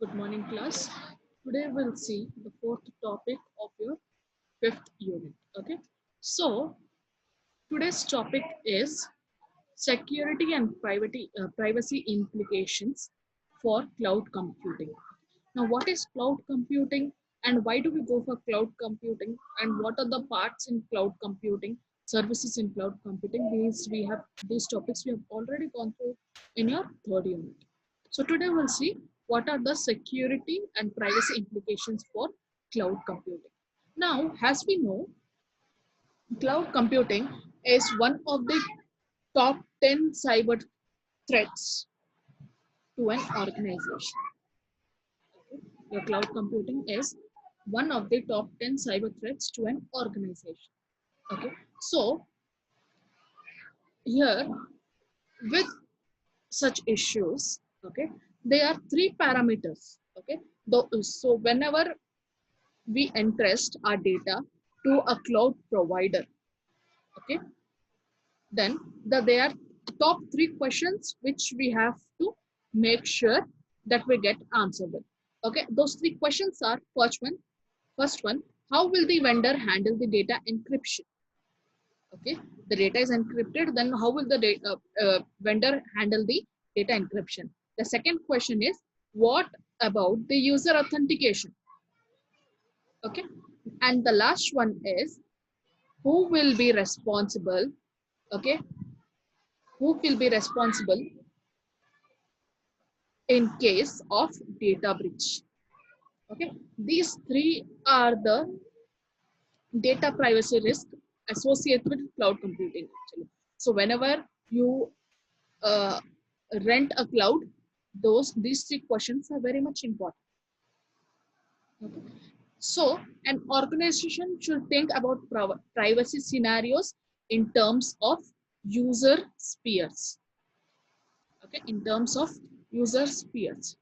Good morning, class. Today we'll see the fourth topic of your fifth unit. Okay, so today's topic is security and privacy implications for cloud computing. Now, what is cloud computing and why do we go for cloud computing and what are the parts in cloud computing, services in cloud computing? These topics we have already gone through in your third unit. So today we'll see what are the security and privacy implications for cloud computing. Now, as we know, cloud computing is one of the top 10 cyber threats to an organization. The cloud computing is one of the top 10 cyber threats to an organization. Okay, so here with such issues, okay, there are three parameters. Okay, so whenever we entrust our data to a cloud provider, okay, then there are top three questions which we have to make sure that we get answered with. Okay, those three questions are first one, how will the vendor handle the data encryption? Okay, the data is encrypted, then how will the vendor handle the data encryption? The second question is, what about the user authentication? Okay, and the last one is, who will be responsible? Okay, who will be responsible in case of data breach? Okay, these three are the data privacy risk associated with cloud computing actually. So whenever you uh, rent a cloud, these three questions are very much important. Okay. So an organization should think about privacy scenarios in terms of user spheres. Okay, in terms of user spheres,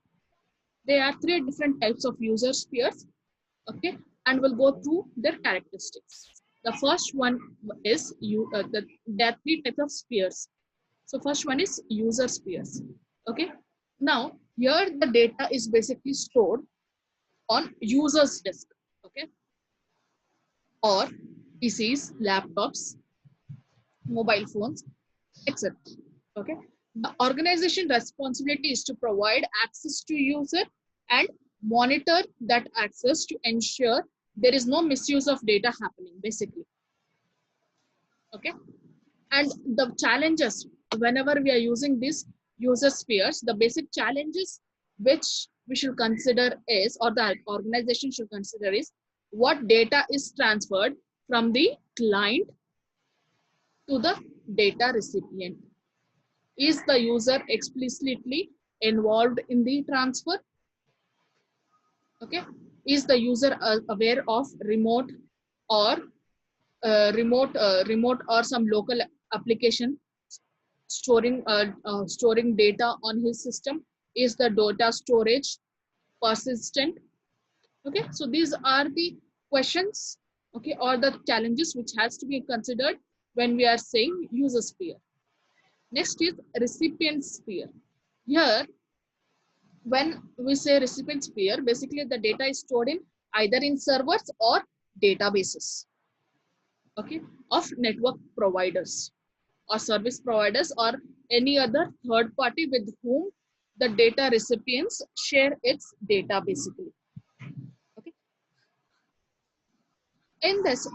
there are three different types of user spheres. Okay, and we'll go through their characteristics. The first one is there are three types of spheres. So first one is user spheres. Okay, now here the data is basically stored on user's disk. Okay, or PCs, laptops, mobile phones, etc. Okay, the organization responsibility is to provide access to user and monitor that access to ensure there is no misuse of data happening basically. Okay, and the challenges whenever we are using these user spheres, the basic challenges which we should consider is, or the organization should consider is, what data is transferred from the client to the data recipient. Is the user explicitly involved in the transfer? Okay, is the user aware of or remote or some local application storing data on his system? Is the data storage persistent? Okay, so these are the questions, okay, or the challenges which has to be considered when we are saying user sphere. Next is recipient sphere. Here, when we say recipient sphere, basically the data is stored in either in servers or databases, okay, of network providers or service providers or any other third party with whom the data recipients share its data basically. Okay, in this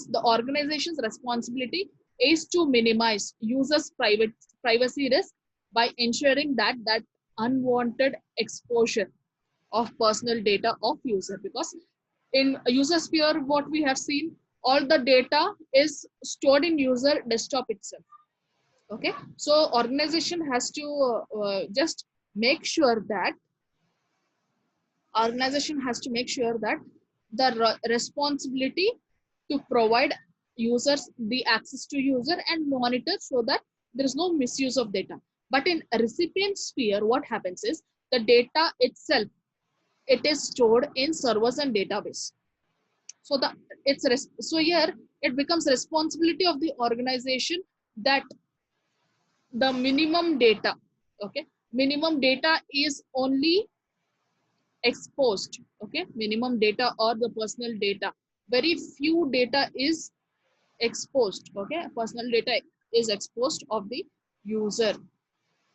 the organization's responsibility is to minimize users privacy risk by ensuring that unwanted exposure of personal data of user, because in user sphere what we have seen, all the data is stored in user desktop itself. Okay, so organization has to just make sure that the responsibility to provide users the access to user and monitor so that there is no misuse of data. But in a recipient sphere, what happens is the data itself, it is stored in servers and database. So so here it becomes responsibility of the organization that the minimum data, okay, minimum data is only exposed. Okay, minimum data or the personal data. Very few data is exposed. Okay, personal data is exposed of the user.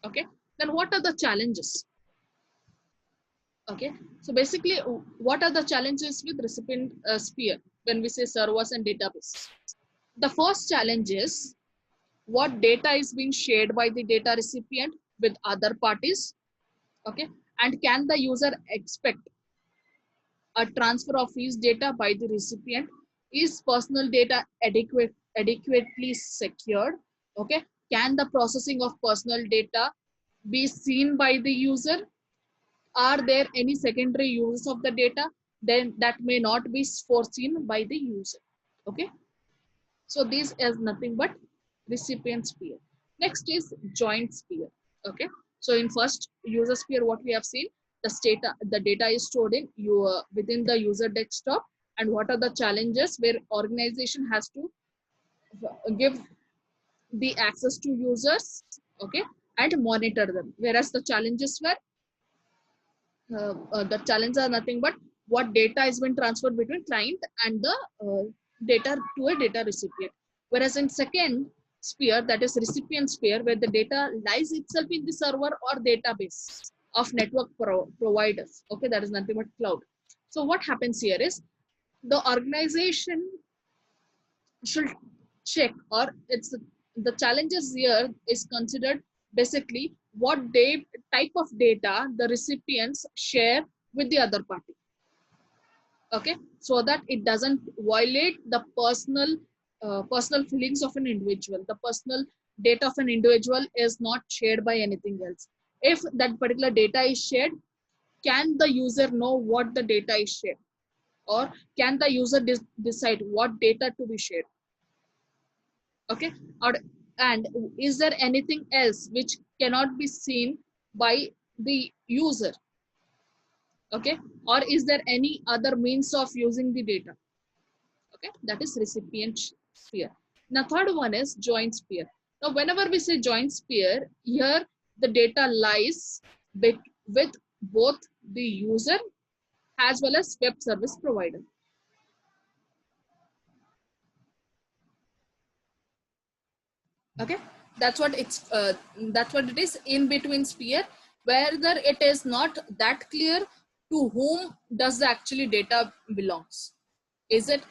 Okay, then what are the challenges? Okay, so basically, what are the challenges with recipient sphere when we say servers and database? The first challenge is what data is being shared by the data recipient with other parties. Okay, and can the user expect a transfer of his data by the recipient? Is personal data adequately secured? Okay, can the processing of personal data be seen by the user? Are there any secondary uses of the data then that may not be foreseen by the user? Okay, so this is nothing but recipient sphere. Next is joint sphere. Okay, so in first user sphere, what we have seen, the data is stored in your within the user desktop, and what are the challenges where organization has to give the access to users, okay, and monitor them. Whereas the challenges are nothing but what data is being transferred between client and the data to a data recipient. Whereas in second sphere, that is recipient sphere, where the data lies itself in the server or database of network providers. Okay, that is nothing but cloud. So what happens here is the organization should check, or it's the challenges here is considered basically what type of data the recipients share with the other party. Okay, so that it doesn't violate the personal feelings of an individual. The personal data of an individual is not shared by anything else. If that particular data is shared, can the user know what the data is shared, or can the user decide what data to be shared? Okay, or and is there anything else which cannot be seen by the user? Okay, or is there any other means of using the data? Okay, that is recipient sphere. Now third one is joint sphere. Now whenever we say joint sphere, here the data lies with both the user as well as web service provider. Okay, that's what it is, in between sphere, whether it is not that clear to whom does the actually data belongs. Is it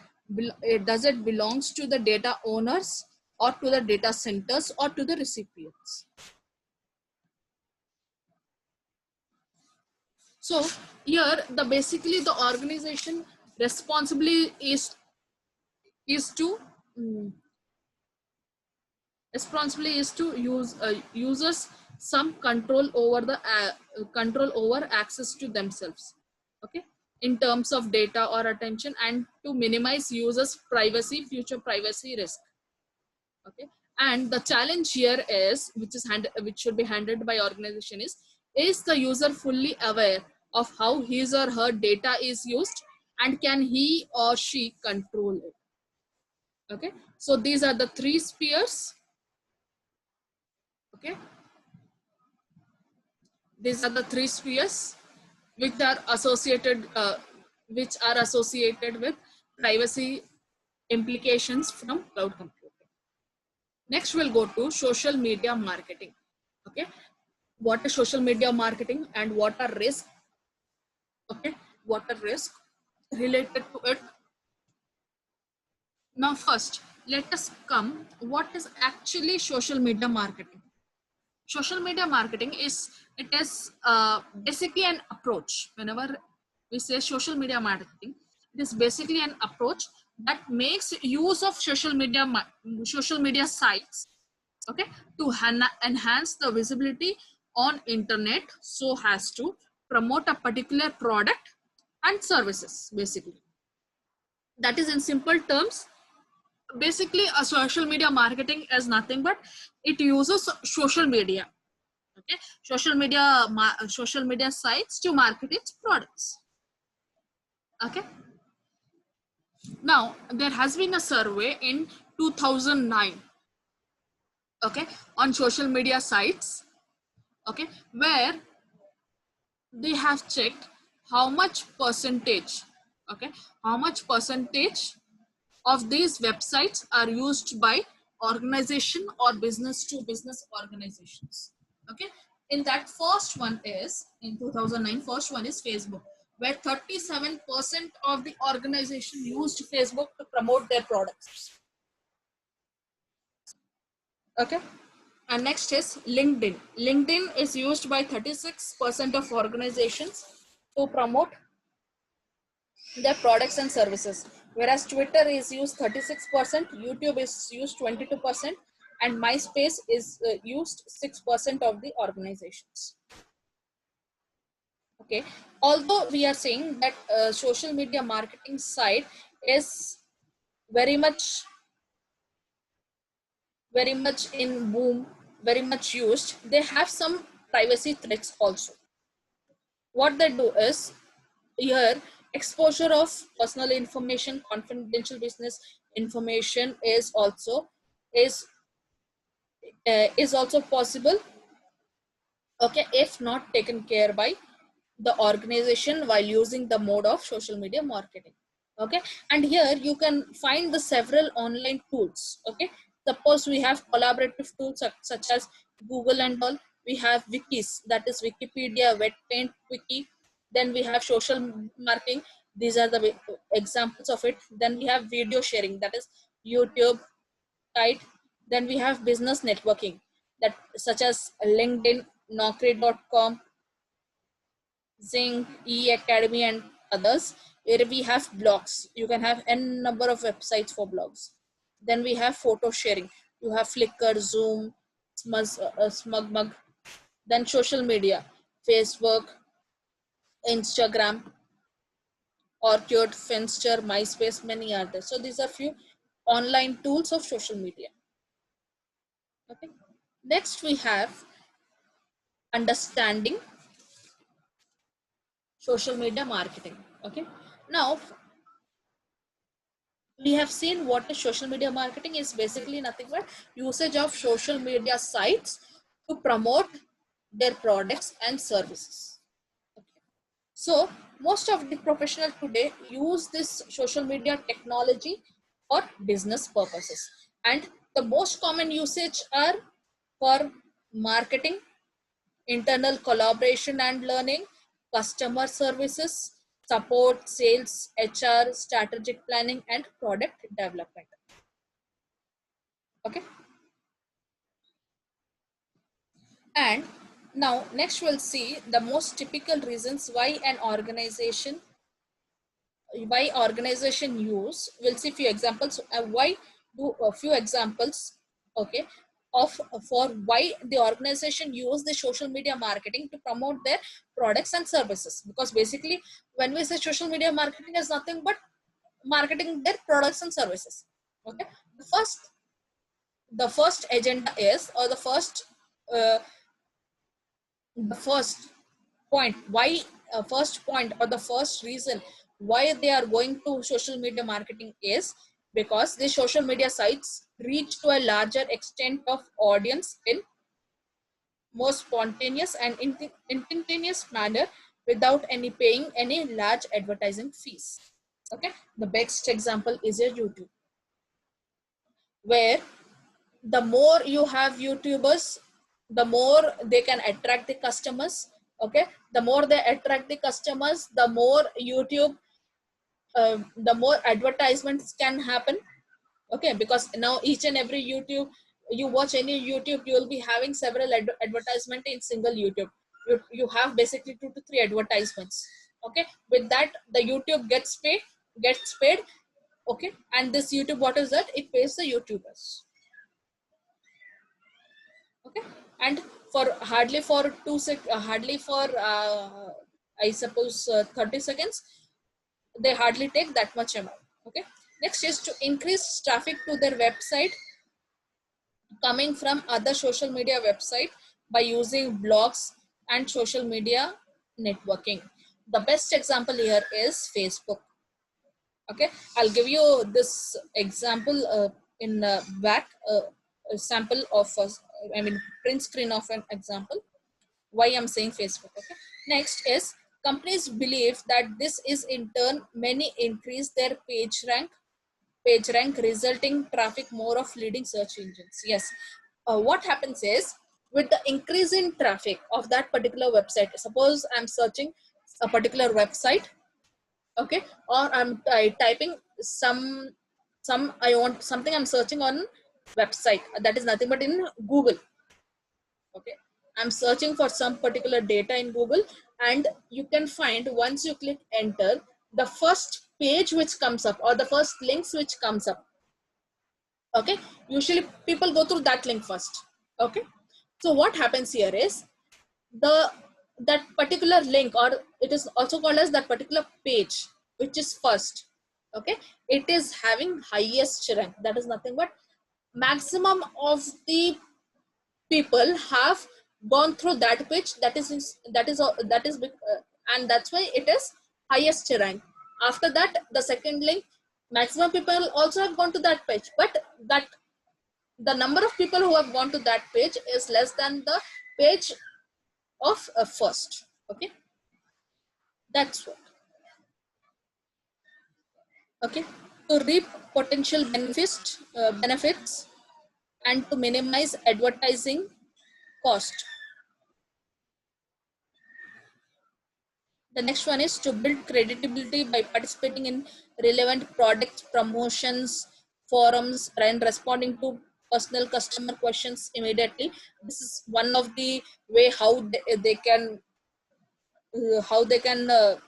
does it belongs to the data owners, or to the data centers, or to the recipients? So here the basically the organization responsibly is to mm, responsibility is to use users some control over access to themselves. Okay, in terms of data or attention, and to minimize users privacy, future privacy risk. Okay, and the challenge here is, which should be handled by organization, is the user fully aware of how his or her data is used, and can he or she control it? Okay, so these are the three spheres. Okay, these are the three spheres which are associated with privacy implications from cloud computing. Next, we'll go to social media marketing. Okay, what is social media marketing and what are risks? Okay, what are risks related to it? Now, first, let us come. What is actually social media marketing? Social media marketing is basically an approach. Whenever we say social media marketing, it is basically an approach that makes use of social media sites, okay, to enhance the visibility on internet, so as to promote a particular product and services. Basically, that is in simple terms. Basically, a social media marketing is nothing but it uses social media, okay, social media sites to market its products. Okay, now there has been a survey in 2009, okay, on social media sites, okay, where they have checked how much percentage, okay, how much percentage of these websites are used by organization or business to business organizations. Okay, in that first one is in 2009, first one is Facebook, where 37% of the organization used Facebook to promote their products. Okay, and next is LinkedIn. LinkedIn is used by 36% of organizations to promote their products and services, whereas Twitter is used 36%, YouTube is used 22%, and MySpace is used 6% of the organizations. Okay, although we are saying that social media marketing side is very much in boom, very much used, they have some privacy threats also. What they do is, here exposure of personal information, confidential business information is is also possible, okay, if not taken care by the organization while using the mode of social media marketing. Okay, and here you can find the several online tools. Okay, suppose we have collaborative tools such as Google and all. We have wikis, that is Wikipedia, Wetpaint Wiki. Then we have social marketing, these are the examples of it. Then we have video sharing, that is YouTube, Kite. Then we have business networking, that such as LinkedIn, Naukri.com, Zing, E-Academy, and others, where we have blogs. You can have n number of websites for blogs. Then we have photo sharing. You have Flickr, Zoom, SmugMug. Then social media, Facebook, Instagram, Orkut, Finster, MySpace, many others. So these are few online tools of social media. Okay. Next we have understanding social media marketing. Okay. Now we have seen what is social media marketing is basically nothing but usage of social media sites to promote their products and services. Okay. So most of the professionals today use this social media technology for business purposes, and the most common usage are for marketing, internal collaboration and learning, customer services, support, sales, HR, strategic planning, and product development. Okay. And now next we'll see the most typical reasons why organization use. We'll see few examples. Why do a few examples, okay, of for why the organization use the social media marketing to promote their products and services. Because basically, when we say social media marketing is nothing but marketing their products and services. Okay, the first agenda is, or uh, the first point why first point or the first reason why they are going to social media marketing is because the social media sites reach to a larger extent of audience in more spontaneous and instantaneous manner without any paying any large advertising fees. Okay, the best example is your YouTube, where the more you have YouTubers, the more they can attract the customers. Okay, the more they attract the customers, the more the more advertisements can happen. Okay, because now each and every YouTube, you watch any YouTube, you will be having several advertisement in single YouTube. You have basically 2 to 3 advertisements. Okay, with that the YouTube gets paid. Okay, and this YouTube, what is that? It pays the YouTubers. Okay, and for hardly for hardly for I suppose 30 seconds, they hardly take that much amount. Okay, next is to increase traffic to their website coming from other social media website by using blogs and social media networking. The best example here is Facebook. Okay, I'll give you this example in back a sample of I mean print screen of an example why I'm saying Facebook. Okay, next is Companies believe that this is in turn many increase their page rank, resulting traffic more of leading search engines. Yes, what happens is, with the increase in traffic of that particular website, suppose I'm searching a particular website, okay, or I'm typing some I want something, I'm searching on website that is nothing but in Google, okay, I'm searching for some particular data in Google, and you can find, once you click enter, the first page which comes up or the first links which comes up, okay, usually people go through that link first, okay. So what happens here is, the that particular link, or it is also called as that particular page which is first, okay, it is having highest rank. That is nothing but maximum of the people have gone through that page, and that's why it is highest rank. After that, the second link, maximum people also have gone to that page, but that the number of people who have gone to that page is less than the page of first, okay. That's what, okay, to reap potential benefits and to minimize advertising cost. The next one is to build credibility by participating in relevant product promotions, forums, and responding to personal customer questions immediately. This is one of the way how they can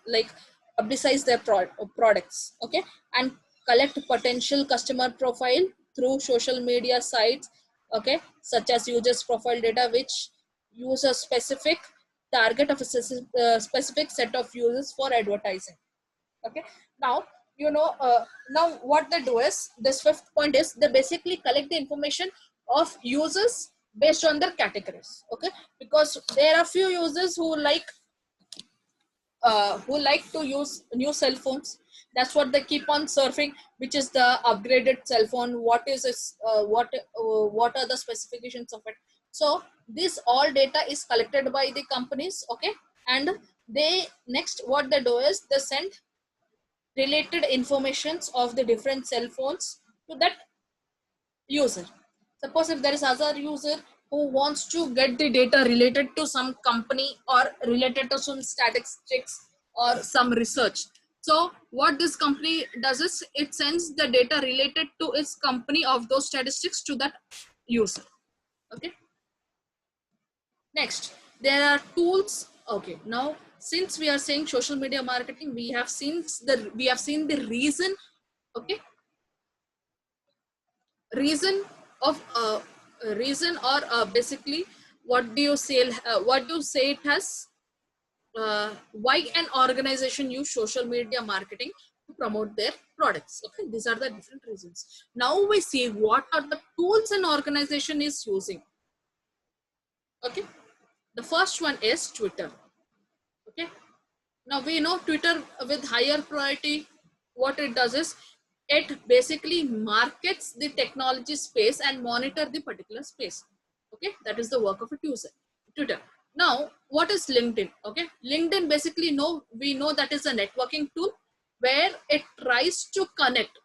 like publicize their products, okay, and collect potential customer profile through social media sites, okay, such as users profile data, which use a specific target of a specific set of users for advertising, okay. Now, now what they do is, this fifth point is, they basically collect the information of users based on their categories, okay, because there are few users who like to use new cell phones. That's what they keep on surfing, which is the upgraded cell phone, what is this, what are the specifications of it. So this all data is collected by the companies, okay, and they next what they do is, they send related informations of the different cell phones to that user. Suppose if there is other user who wants to get the data related to some company or related to some statistics or some research. So what this company does is, it sends the data related to its company of those statistics to that user. Okay. Next, there are tools. Okay, now since we are saying social media marketing, we have seen the reason. Okay, reason of reason or basically what do you say it has, why an organization use social media marketing to promote their products. Okay, these are the different reasons. Now we see what are the tools an organization is using. Okay, the first one is Twitter. Okay, now we know Twitter with higher priority, what it does is, it basically markets the technology space and monitor the particular space. Okay, that is the work of a user, Twitter. Now, what is LinkedIn? Okay, LinkedIn basically we know that is a networking tool where it tries to connect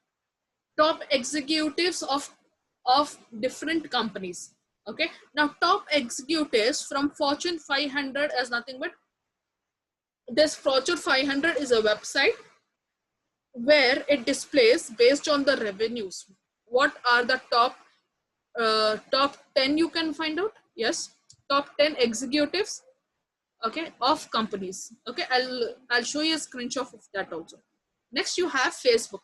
top executives of different companies. Okay, now top executives from Fortune 500 as nothing but, this Fortune 500 is a website where it displays based on the revenues. What are the top 10 you can find out? Yes, top 10 executives, okay, of companies. Okay, I'll show you a screenshot of that also. Next, you have Facebook.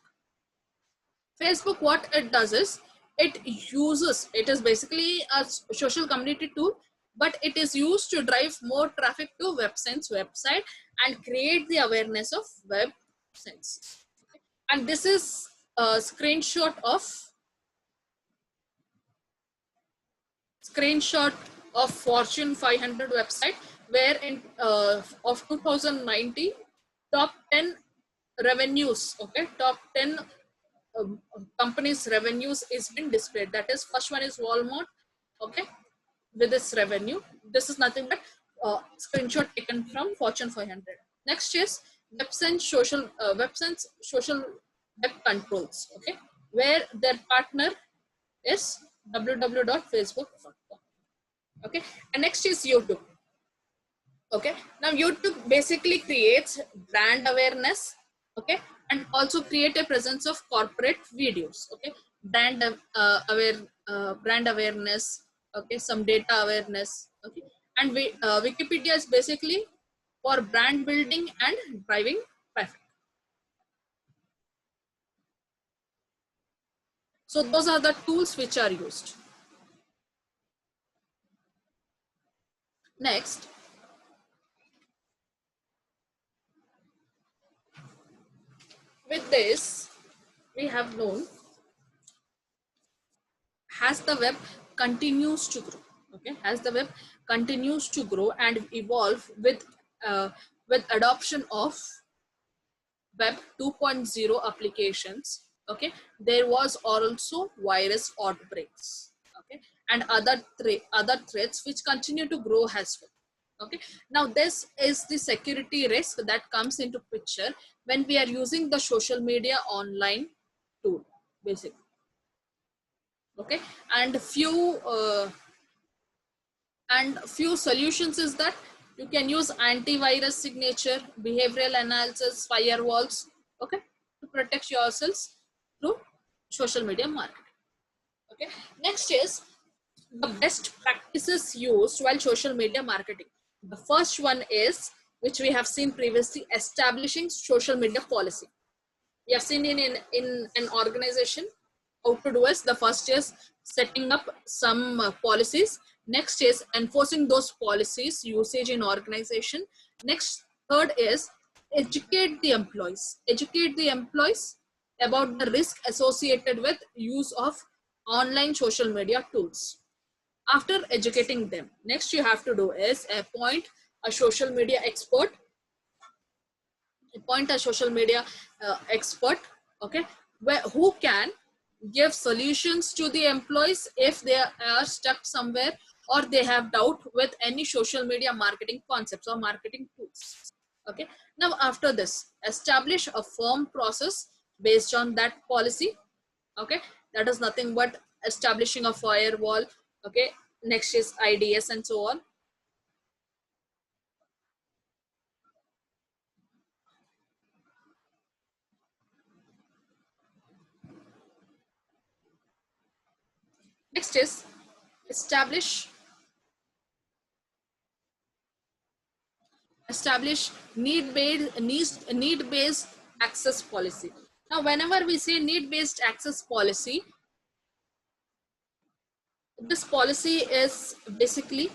Facebook, what it does is, it is basically a social community tool, but it is used to drive more traffic to WebSense website and create the awareness of WebSense. Okay. And this is a screenshot of Fortune 500 website, where in of 2019, top 10 revenues, okay, top 10 companies revenues is been displayed. That is, first one is Walmart, okay, with its revenue. This is nothing but screenshot taken from Fortune 500. Next is websites social web controls. Okay, where their partner is www.facebook.com. Okay, and next is YouTube. Okay, now YouTube basically creates brand awareness. Okay, and also create a presence of corporate videos. Okay, brand awareness. Okay, some data awareness. Okay, and Wikipedia is basically for brand building and driving traffic. So those are the tools which are used. Next, with this, we have known as the web continues to grow. Okay, as the web continues to grow and evolve uh, with adoption of web 2.0 applications. Okay, there was also virus outbreaks. Okay, and other threats which continue to grow as well. Okay, now this is the security risk that comes into picture when we are using the social media online tool, basically. Okay, and few solutions is that you can use antivirus signature, behavioral analysis, firewalls. Okay, to protect yourselves through social media marketing. Okay, next is the best practices used while social media marketing. The first one is, which we have seen previously, establishing social media policy. We have seen in an organization how to do is, the first is setting up some policies. Next is enforcing those policies usage in organization. Next, third is educate the employees about the risk associated with use of online social media tools. After educating them, next you have to do is a social media expert appoint a social media expert. Okay, who can give solutions to the employees if they are stuck somewhere or they have doubt with any social media marketing concepts or marketing tools. Okay, now after this, establish a firm process based on that policy. Okay, that is nothing but establishing a firewall. Okay, next is IDS and so on. Next is establish need based access policy. Now whenever we say need based access policy, this policy is basically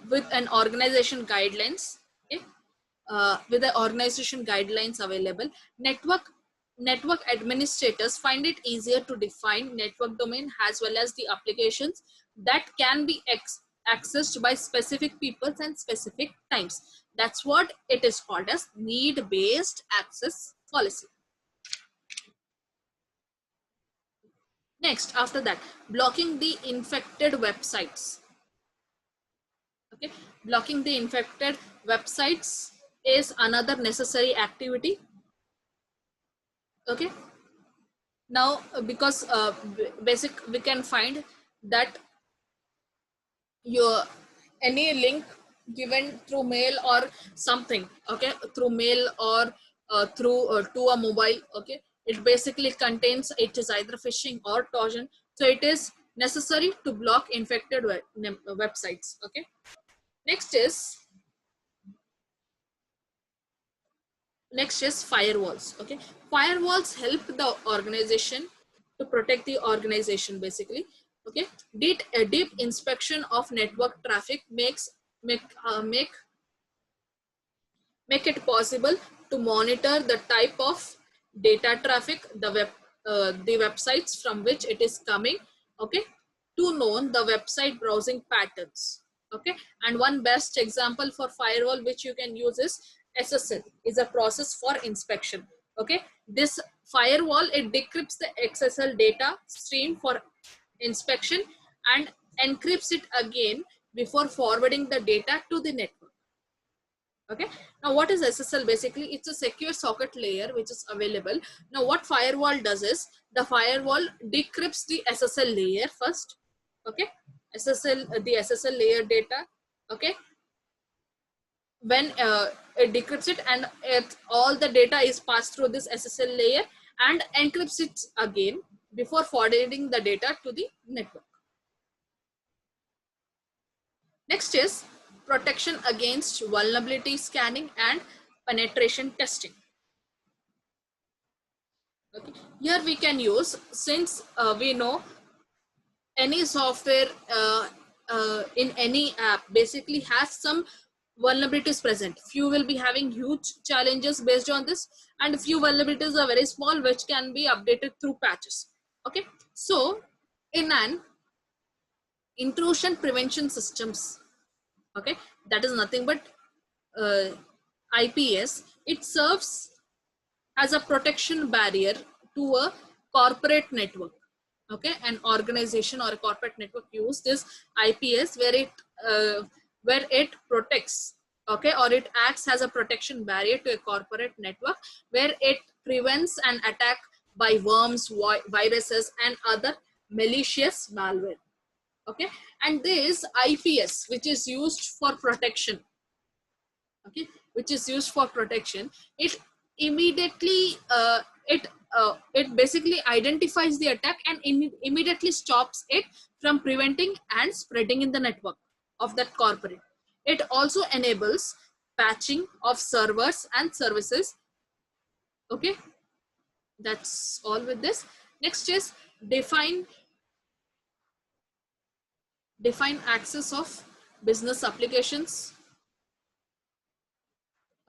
with an organization guidelines. Okay, with the organization guidelines available. Network administrators find it easier to define network domain as well as the applications that can be accessed by specific people and specific times. That's what it is called as need based access policy. Next, after that, blocking the infected websites. Okay, blocking the infected websites is another necessary activity. Okay, now because we can find that your any link given through mail or something, okay, through mail or through to a mobile, okay, it basically contains, it is either phishing or trojan, so it is necessary to block infected websites. Okay, next is firewalls. Okay, firewalls help the organization to protect the organization basically. Okay, a deep inspection of network traffic make uh, make make it possible to monitor the type of data traffic, the websites from which it is coming. Okay, to know the website browsing patterns. Okay, and one best example for firewall which you can use is SSL, is a process for inspection. Okay, this firewall, it decrypts the XSL data stream for inspection and encrypts it again before forwarding the data to the network. Okay, now what is SSL? Basically it's a secure socket layer which is available. Now what firewall does is, the firewall decrypts the SSL layer first. Okay, the SSL layer data. Okay, when it decrypts it, and all the data is passed through this SSL layer and encrypts it again before forwarding the data to the network. Next is protection against vulnerability scanning and penetration testing. Okay. Here we can use, since we know any software in any app basically has some vulnerabilities present. Few will be having huge challenges based on this, and few vulnerabilities are very small which can be updated through patches. Okay, so in an intrusion prevention systems, okay, that is nothing but uh, IPS, it serves as a protection barrier to a corporate network. Okay, an organization or a corporate network use this IPS where it protects, okay, or it acts as a protection barrier to a corporate network, where it prevents an attack by worms, viruses and other malicious malware. Okay, and this IPS which is used for protection, okay, which is used for protection, it immediately it basically identifies the attack and immediately stops it from preventing and spreading in the network of that corporate. It also enables patching of servers and services. Okay, that's all with this. Next is define access of business applications.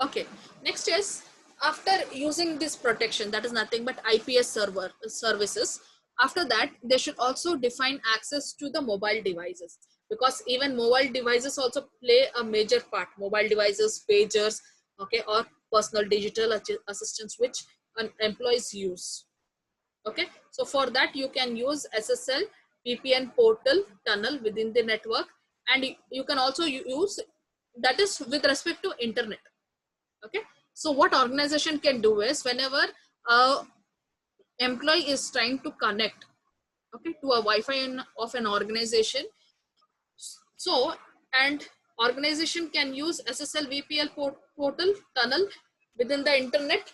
Okay, next is, after using this protection, that is nothing but IPS server services, after that they should also define access to the mobile devices, because even mobile devices also play a major part. Mobile devices, pagers, okay, or personal digital assistants which employees use. Okay, so for that you can use SSL VPN portal tunnel within the network, and you can also use, that is with respect to internet. Okay, so what organization can do is, whenever a employee is trying to connect, okay, to a Wi-Fi of an organization, so, and organization can use SSL VPN portal tunnel within the internet,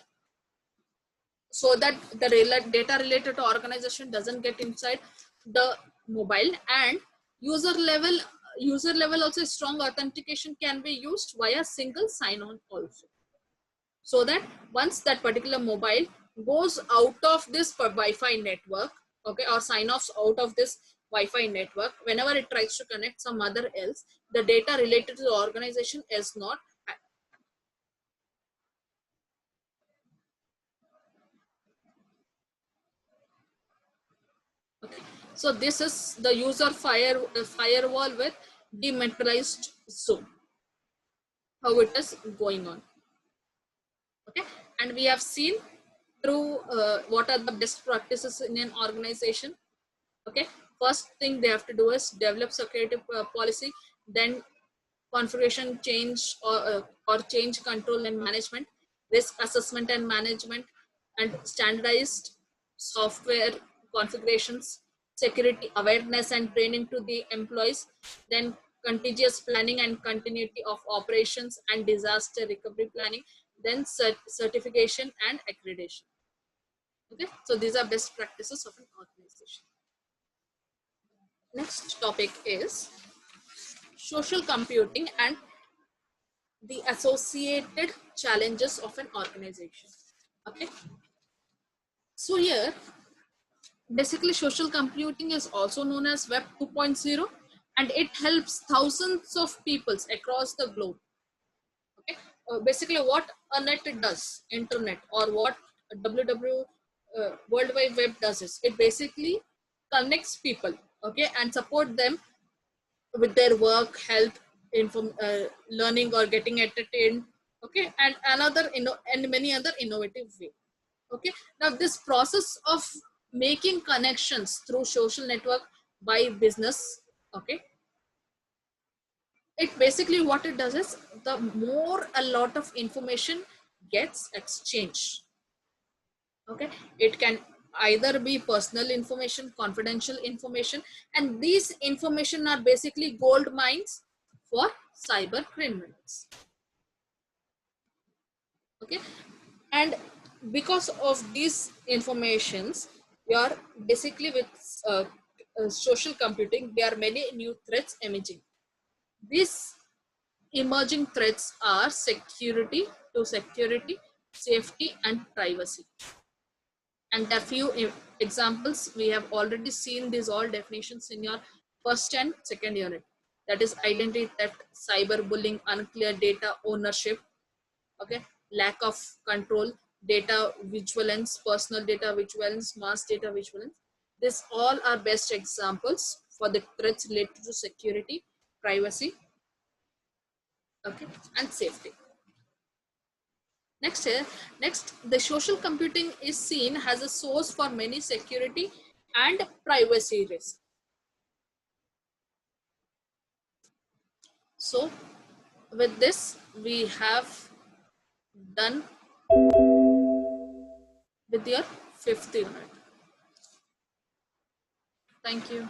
so that the data related to organization doesn't get inside the mobile. And user level also strong authentication can be used via single sign-on also, so that once that particular mobile goes out of this Wi-Fi network, okay, or sign offs out of this Wi-Fi network, whenever it tries to connect some other else, the data related to the organization is not. Okay. So this is the user firewall with demilitarized zone, how it is going on. Okay, and we have seen through what are the best practices in an organization. Okay, first thing they have to do is develop security policy, then configuration change or change control and management, risk assessment and management, and standardized software configurations, security awareness and training to the employees, then continuous planning and continuity of operations and disaster recovery planning, then certification and accreditation. Okay, so these are best practices of an organization. Next topic is social computing and the associated challenges of an organization. Okay, so here basically social computing is also known as Web 2.0, and it helps thousands of peoples across the globe. Okay, basically what a net does, internet, or what www World Wide Web does is, it basically connects people, okay, and support them with their work, health, learning, or getting entertained. Okay, and and many other innovative way. Okay, now this process of making connections through social network by business, Okay, it basically what it does is, the more a lot of information gets exchanged, okay, it can either be personal information, confidential information, and these information are basically gold mines for cyber criminals. Okay, and because of these informations, you're basically with social computing, there are many new threats emerging. These emerging threats are security to security, safety, and privacy. And a few examples, we have already seen these all definitions in your first and second unit. That is identity theft, cyberbullying, unclear data ownership, okay, lack of control, data vigilance, personal data vigilance, mass data vigilance. These all are best examples for the threats related to security, privacy, okay, and safety. Next here, next, the social computing is seen as a source for many security and privacy risks. So with this, we have done with your fifth unit. Thank you.